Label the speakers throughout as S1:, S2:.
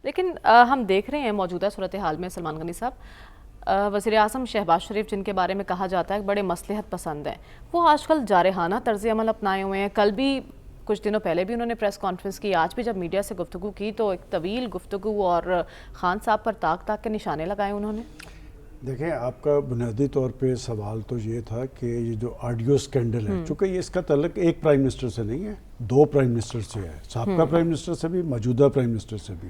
S1: لیکن ہم دیکھ رہے ہیں موجودہ صورتحال میں سلمان غنی صاحب، وزیر اعظم شہباز شریف جن کے بارے میں کہا جاتا ہے کہ بڑے مصلحت پسند ہیں، وہ آج کل جارحانہ طرز عمل اپنائے ہوئے ہیں۔ کل بھی کچھ دنوں پہلے بھی انہوں نے پریس کانفرنس کی، آج بھی جب میڈیا سے گفتگو کی تو ایک طویل گفتگو اور خان صاحب پر تاک تاک کے نشانے لگائے انہوں نے۔
S2: دیکھیں، آپ کا بنیادی طور پہ سوال تو یہ تھا کہ یہ جو آڈیو سکینڈل ہے، چونکہ یہ اس کا تعلق ایک پرائم منسٹر سے نہیں ہے، دو پرائم منسٹر سے ہے، سابقہ پرائم منسٹر سے بھی، موجودہ پرائم منسٹر سے بھی،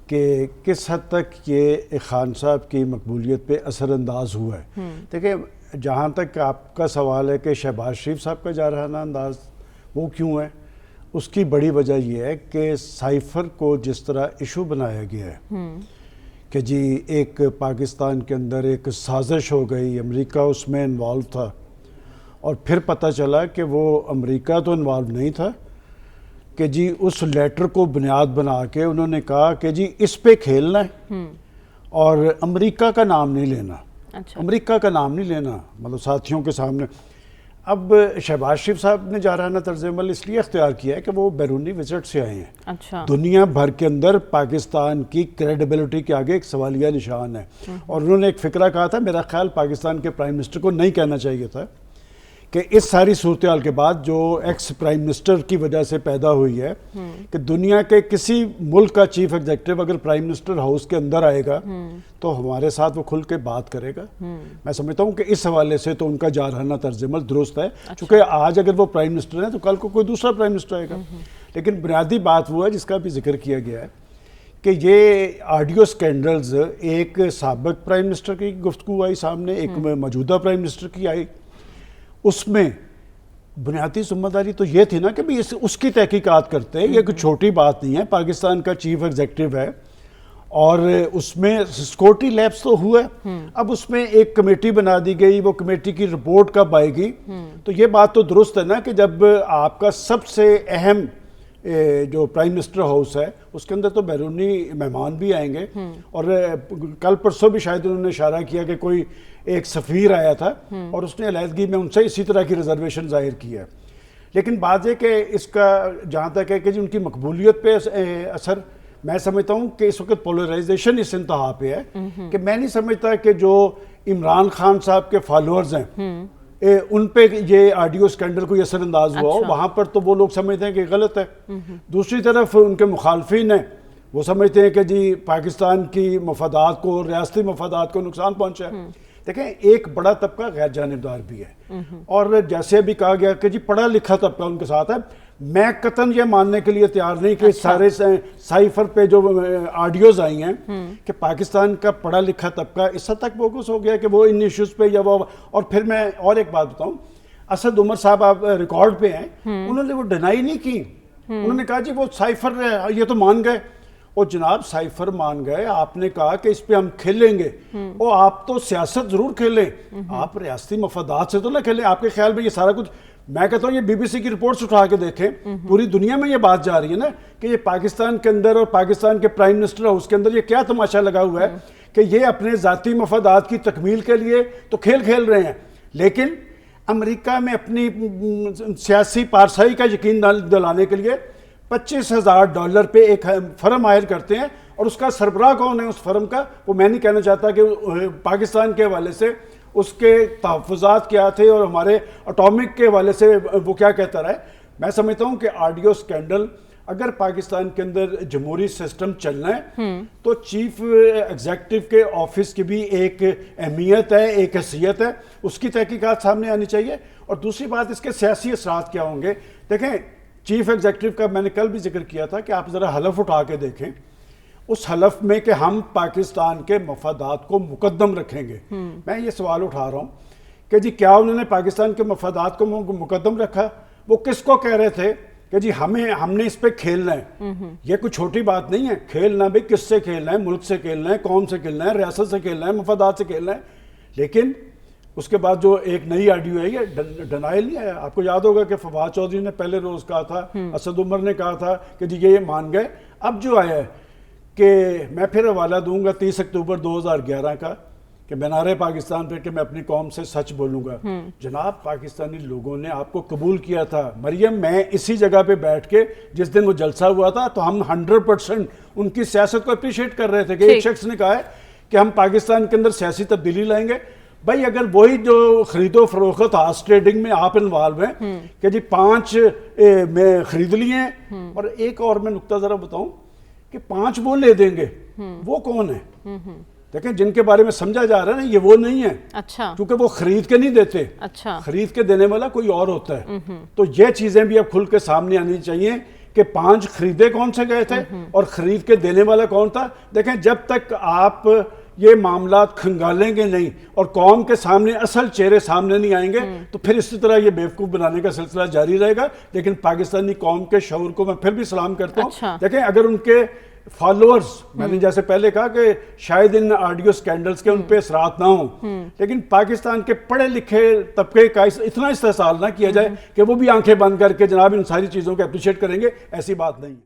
S2: کہ کس حد تک یہ خان صاحب کی مقبولیت پہ اثر انداز ہوا ہے۔ دیکھیں، جہاں تک آپ کا سوال ہے کہ شہباز شریف صاحب کا جارحانہ انداز وہ کیوں ہے، اس کی بڑی وجہ یہ ہے کہ سائفر کو جس طرح ایشو بنایا گیا ہے کہ جی ایک پاکستان کے اندر ایک سازش ہو گئی، امریکہ اس میں انوالو تھا، اور پھر پتہ چلا کہ وہ امریکہ تو انوالو نہیں تھا، کہ جی اس لیٹر کو بنیاد بنا کے انہوں نے کہا کہ جی اس پہ کھیلنا ہے اور امریکہ کا نام نہیں لینا، امریکہ کا نام نہیں لینا، مطلب ساتھیوں کے سامنے۔ اب شہباز شریف صاحب نے جارحانہ طرز عمل اس لیے اختیار کیا ہے کہ وہ بیرونی وزٹ سے آئے ہیں، دنیا بھر کے اندر پاکستان کی کریڈیبلٹی کے آگے ایک سوالیہ نشان ہے، اور انہوں نے ایک فقرہ کہا تھا، میرا خیال پاکستان کے پرائم منسٹر کو نہیں کہنا چاہیے تھا، کہ اس ساری صورتحال کے بعد جو ایکس پرائم منسٹر کی وجہ سے پیدا ہوئی ہے کہ دنیا کے کسی ملک کا چیف ایگزیکٹو اگر پرائم منسٹر ہاؤس کے اندر آئے گا تو ہمارے ساتھ وہ کھل کے بات کرے گا، میں سمجھتا ہوں کہ اس حوالے سے تو ان کا جارحانہ طرز عمل درست ہے، چونکہ آج اگر وہ پرائم منسٹر ہیں تو کل کو کوئی دوسرا پرائم منسٹر آئے گا۔ لیکن بنیادی بات وہ ہے جس کا بھی ذکر کیا گیا ہے کہ یہ آڈیو سکینڈلز، ایک سابق پرائم منسٹر کی گفتگو آئی سامنے، ایک موجودہ پرائم منسٹر کی آئی، اس میں بنیادی ذمہ داری تو یہ تھی نا کہ اس کی تحقیقات کرتے ہیں، یہ کوئی چھوٹی بات نہیں ہے، پاکستان کا چیف ایگزیکٹو ہے اور اس میں سیکورٹی لیپس تو ہوا ہے، اب اس میں ایک کمیٹی بنا دی گئی، وہ کمیٹی کی رپورٹ کب آئے گی، تو یہ بات تو درست ہے نا کہ جب آپ کا سب سے اہم جو پرائم منسٹر ہاؤس ہے اس کے اندر تو بیرونی مہمان بھی آئیں گے، اور کل پرسوں بھی شاید انہوں نے اشارہ کیا کہ کوئی ایک سفیر آیا تھا اور اس نے علیحدگی میں ان سے اسی طرح کی ریزرویشن ظاہر کی ہے۔ لیکن بات یہ کہ اس کا جہاں تک ہے کہ ان کی مقبولیت پہ اثر، میں سمجھتا ہوں کہ اس وقت پولرائزیشن اس انتہا پہ ہے کہ میں نہیں سمجھتا کہ جو عمران خان صاحب کے فالوورز ہیں ان پہ یہ آڈیو سکینڈل کوئی اثر انداز ہوا ہو، وہاں پر تو وہ لوگ سمجھتے ہیں کہ غلط ہے۔ دوسری طرف ان کے مخالفین ہیں، وہ سمجھتے ہیں کہ جی پاکستان کی مفادات کو، ریاستی مفادات کو نقصان پہنچا ہے۔ دیکھیں، ایک بڑا طبقہ غیر جانبدار بھی ہے، اور جیسے ابھی کہا گیا کہ جی پڑھا لکھا طبقہ ان کے ساتھ ہے، میں قطعاً یہ ماننے کے لیے تیار نہیں کہ سارے سائفر پہ جو آڈیوز آئی ہیں کہ پاکستان کا پڑھا لکھا طبقہ اس حد تک فوکس ہو گیا کہ وہ ان ایشوز پہ یا وہ، اور پھر میں اور ایک بات بتاؤں، اسد عمر صاحب آپ ریکارڈ پہ ہیں، انہوں نے وہ ڈینائی نہیں کی، انہوں نے کہا جی وہ سائفر یہ تو مان گئے، اور جناب سائفر مان گئے، آپ نے کہا کہ اس پہ ہم کھیلیں گے، اور آپ تو سیاست ضرور کھیلیں، آپ ریاستی مفادات سے تو نہ کھیلیں۔ آپ کے خیال میں یہ سارا کچھ، میں کہتا ہوں یہ بی بی سی کی رپورٹس اٹھا کے دیکھیں، پوری دنیا میں یہ بات جا رہی ہے نا کہ یہ پاکستان کے اندر اور پاکستان کے پرائم منسٹر ہاؤس کے اندر یہ کیا تماشا لگا ہوا ہے کہ یہ اپنے ذاتی مفادات کی تکمیل کے لیے تو کھیل رہے ہیں، لیکن امریکہ میں اپنی سیاسی پارسائی کا یقین دلانے کے لیے $25,000 پہ ایک فرم ہائر کرتے ہیں، اور اس کا سربراہ کون ہے اس فرم کا، وہ میں نہیں کہنا چاہتا کہ پاکستان کے حوالے سے اس کے تحفظات کیا تھے اور ہمارے اٹامک کے حوالے سے وہ کیا کہتا رہا ہے۔ میں سمجھتا ہوں کہ آڈیو سکینڈل، اگر پاکستان کے اندر جمہوری سسٹم چلنا ہے تو چیف ایگزیکٹو کے آفس کی بھی ایک اہمیت ہے، ایک حیثیت ہے، اس کی تحقیقات سامنے آنی چاہیے۔ اور دوسری بات، اس کے سیاسی اثرات کیا ہوں گے۔ دیکھیں، چیف ایگزیکٹو کا میں نے کل بھی ذکر کیا تھا کہ آپ ذرا حلف اٹھا کے دیکھیں، اس حلف میں کہ ہم پاکستان کے مفادات کو مقدم رکھیں گے، میں یہ سوال اٹھا رہا ہوں کہ جی کیا انہوں نے پاکستان کے مفادات کو مقدم رکھا؟ وہ کس کو کہہ رہے تھے کہ جی ہم نے اس پہ کھیلنا ہے؟ یہ کوئی چھوٹی بات نہیں ہے، کھیلنا بھی کس سے کھیلنا ہے، ملک سے کھیلنا ہے، قوم سے کھیلنا ہے، ریاست سے کھیلنا ہے، مفادات سے کھیلنا ہے۔ لیکن اس کے بعد جو ایک نئی آڈیو ہے، یہ ڈنائل نہیں ہے۔ آپ کو یاد ہوگا کہ فواد چودھری نے پہلے روز کہا تھا، اسد عمر نے کہا تھا کہ جی یہ مان گئے۔ اب جو آیا ہے کہ میں پھر حوالہ دوں گا 30 اکتوبر 2011 کا کہ بنارے پاکستان پہ کہ میں اپنی قوم سے سچ بولوں گا. جناب پاکستانی لوگوں نے آپ کو قبول کیا تھا. مریم میں اسی جگہ پہ بیٹھ کے جس دن وہ جلسہ ہوا تھا تو ہم 100% ان کی سیاست کو اپریشیٹ کر رہے تھے کہ ایک شخص نے کہا ہے کہ ہم پاکستان کے اندر سیاسی تبدیلی لائیں گے. بھائی اگر وہی جو خرید و فروخت ہارس ٹریڈنگ میں آپ انوالو ہیں کہ جی 5 میں خرید لیے ہیں, اور ایک اور میں نقطہ ذرا بتاؤں کہ 5 وہ لے دیں گے, وہ کون ہے؟ دیکھیں جن کے بارے میں سمجھا جا رہا ہے نا یہ وہ نہیں ہے.
S1: اچھا,
S2: کیونکہ وہ خرید کے نہیں دیتے,
S1: اچھا,
S2: خرید کے دینے والا کوئی اور ہوتا ہے. تو یہ چیزیں بھی اب کھل کے سامنے آنی چاہیے کہ 5 خریدے کون سے گئے تھے اور خرید کے دینے والا کون تھا. دیکھیں جب تک آپ یہ معاملات کھنگالیں گے نہیں اور قوم کے سامنے اصل چہرے سامنے نہیں آئیں گے تو پھر اسی طرح یہ بیوقوف بنانے کا سلسلہ جاری رہے گا. لیکن پاکستانی قوم کے شعور کو میں پھر بھی سلام کرتا ہوں.
S1: اچھا.
S2: دیکھیں اگر ان کے فالوورز, میں نے جیسے پہلے کہا کہ شاید ان آڈیو سکینڈلز کے ان پہ اثرات نہ ہوں, لیکن پاکستان کے پڑھے لکھے طبقے کا اتنا استحصال نہ کیا جائے کہ وہ بھی آنکھیں بند کر کے جناب ان ساری چیزوں کو اپریشیٹ کریں گے. ایسی بات نہیں.